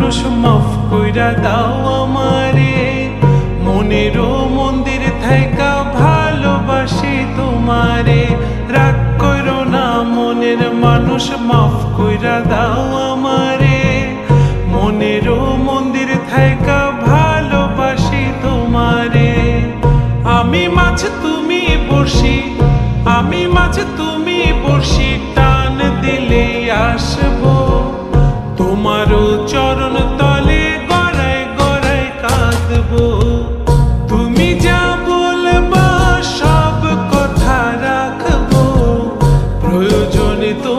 মানুষ মাফ কইরা দাও আমারে, মনেরও মন্দির থাইকা ভালোবাসি তোমারে। রাগ করো না মনের মানুষ, মাফ কইরা দাও আমারে, মনেরও মন্দির থাইকা ভালোবাসি তোমারে। আমি মাছ তুমি বড়শি, আমি মাছ তুমি বড়শি, টান দিলে আসবো তোমারও চরণ তলে, গড়ায় গড়ায় কাঁদবো। তুমি যা বলবা সব কথা রাখবো, প্রয়োজনে তো